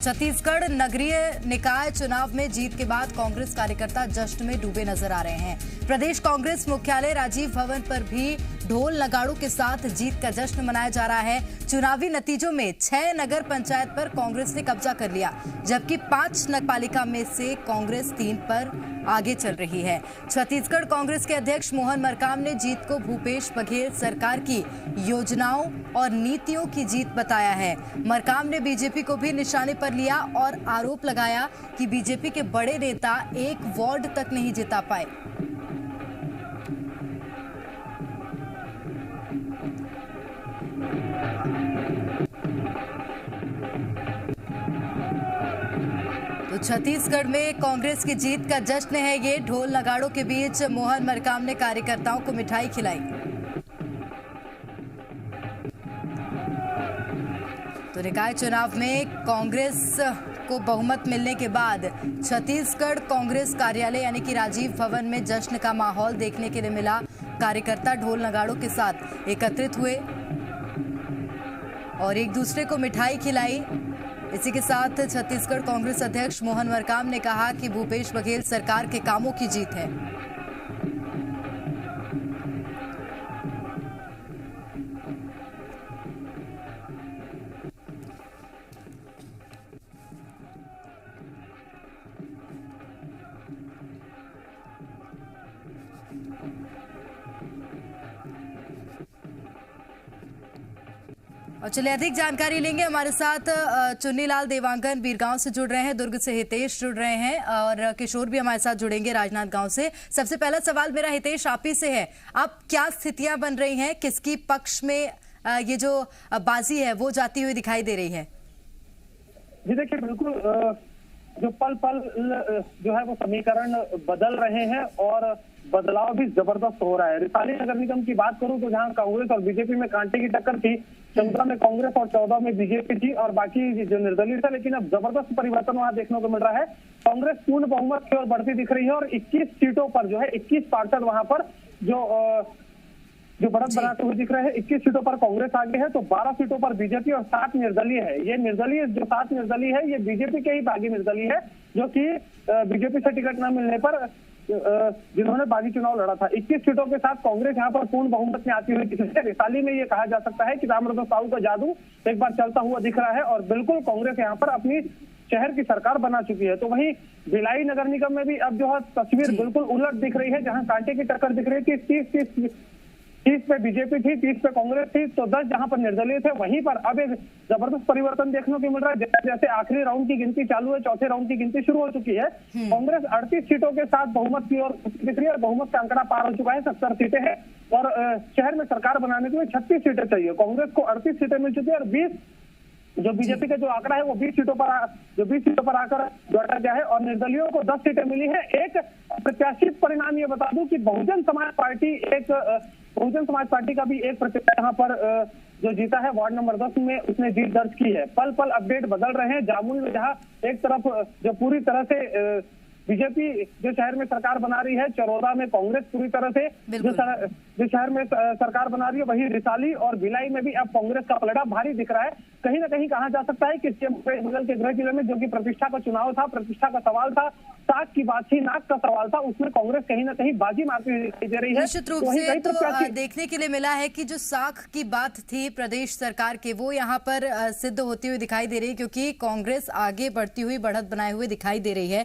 छत्तीसगढ़ नगरीय निकाय चुनाव में जीत के बाद कांग्रेस कार्यकर्ता जश्न में डूबे नजर आ रहे हैं। प्रदेश कांग्रेस मुख्यालय राजीव भवन पर भी ढोल नगाड़ों के साथ जीत का जश्न मनाया जा रहा है। चुनावी नतीजों में 6 नगर पंचायत पर कांग्रेस ने कब्जा कर लिया, जबकि 5 नगरपालिका में से कांग्रेस 3 पर आगे चल रही है। छत्तीसगढ़ कांग्रेस के अध्यक्ष मोहन मरकाम ने जीत को भूपेश बघेल सरकार की योजनाओं और नीतियों की जीत बताया है। मरकाम ने बीजेपी को भी निशाने पर लिया और आरोप लगाया कि बीजेपी के बड़े नेता एक वार्ड तक नहीं जिता पाए। तो छत्तीसगढ़ में कांग्रेस की जीत का जश्न है ये। ढोल नगाड़ों के बीच मोहन मरकाम ने कार्यकर्ताओं को मिठाई खिलाई। तो निकाय चुनाव में कांग्रेस को बहुमत मिलने के बाद छत्तीसगढ़ कांग्रेस कार्यालय यानी कि राजीव भवन में जश्न का माहौल देखने के लिए मिला। कार्यकर्ता ढोल नगाड़ों के साथ एकत्रित हुए और एक दूसरे को मिठाई खिलाई। इसी के साथ छत्तीसगढ़ कांग्रेस अध्यक्ष मोहन मरकाम ने कहा कि भूपेश बघेल सरकार के कामों की जीत है। और चलिए अधिक जानकारी लेंगे। हमारे साथ चुन्नीलाल देवांगन बीरगांव से जुड़ रहे हैं, दुर्ग से हितेश जुड़ रहे हैं और किशोर भी हमारे साथ जुड़ेंगे राजनांदगांव से। सबसे पहला सवाल मेरा हितेश आप ही से है, अब क्या स्थितियां बन रही हैं, किसकी पक्ष में ये जो बाजी है वो जाती हुई दिखाई दे रही है? जी देखिए, बिल्कुल जो पल पल जो है वो समीकरण बदल रहे हैं और बदलाव भी जबरदस्त हो रहा है। रिसाली नगर निगम की बात करूं तो जहां कांग्रेस और बीजेपी में कांटे की टक्कर थी, 14 में कांग्रेस और 14 में बीजेपी थी और बाकी जो निर्दलीय था, लेकिन अब जबरदस्त परिवर्तन वहां देखने को मिल रहा है। कांग्रेस पूर्ण बहुमत की ओर बढ़ती दिख रही है और 21 सीटों पर जो है 21 पार्षद वहां पर जो बढ़त बनाते हुए दिख रहे हैं। 21 सीटों पर कांग्रेस आगे है तो 12 सीटों पर बीजेपी और 7 निर्दलीय है। ये निर्दलीय जो 7 निर्दलीय है ये बीजेपी के ही बागी निर्दलीय है, जो कि बीजेपी से टिकट न मिलने पर जिन्होंने बागी चुनाव लड़ा था। 21 सीटों के साथ कांग्रेस यहाँ पर पूर्ण बहुमत में आती हुई दिख रही है। रिसाली में ये कहा जा सकता है कि रामरतन साहू का जादू एक बार चलता हुआ दिख रहा है और बिल्कुल कांग्रेस यहाँ पर अपनी शहर की सरकार बना चुकी है। तो वहीं भिलाई नगर निगम में भी अब जो है तस्वीर बिल्कुल उलट दिख रही है, जहाँ कांटे की टक्कर दिख रही थी। 30 पे बीजेपी थी, 30 पे कांग्रेस थी, तो 10 जहां पर निर्दलीय थे, वहीं पर अब एक जबरदस्त परिवर्तन देखने को मिल रहा है। जैसे जैसे आखिरी राउंड की गिनती चालू है, चौथे राउंड की गिनती शुरू हो चुकी है। कांग्रेस 38 सीटों के साथ बहुमत की ओर दिख रही है और बहुमत का आंकड़ा पार हो चुका है। 70 सीटें हैं और शहर में सरकार बनाने के लिए 36 सीटें चाहिए। कांग्रेस को 38 सीटें मिल चुकी है और 20 जो बीजेपी का जो आंकड़ा है वो 20 सीटों पर आकर लौटा गया है और निर्दलियों को 10 सीटें मिली है। एक प्रत्याशित परिणाम ये बता दूं कि बहुजन समाज पार्टी का भी एक प्रत्याशी यहाँ पर जो जीता है वार्ड नंबर 10 में, उसने जीत दर्ज की है। पल पल अपडेट बदल रहे हैं। जामुन में जहाँ एक तरफ जो पूरी तरह से बीजेपी जो शहर में सरकार बना रही है, चरौदा में कांग्रेस पूरी तरह से जो शहर में सरकार बना रही है, वही रिसाली और भिलाई में भी अब कांग्रेस का पलड़ा भारी दिख रहा है। कहीं ना कहीं कहा जा सकता है कि बगल के गृह जिले में जो कि प्रतिष्ठा का चुनाव था, प्रतिष्ठा का सवाल था, साख की बात थी, नाक का सवाल था, उसमें कांग्रेस कहीं ना कहीं बाजी मारती हुई दिखाई दे रही है। निश्चित रूप से तो देखने के लिए मिला है कि जो साख की बात थी प्रदेश सरकार के, वो यहाँ पर सिद्ध होती हुई दिखाई दे रही है, क्योंकि कांग्रेस आगे बढ़ती हुई बढ़त बनाए हुए दिखाई दे रही है।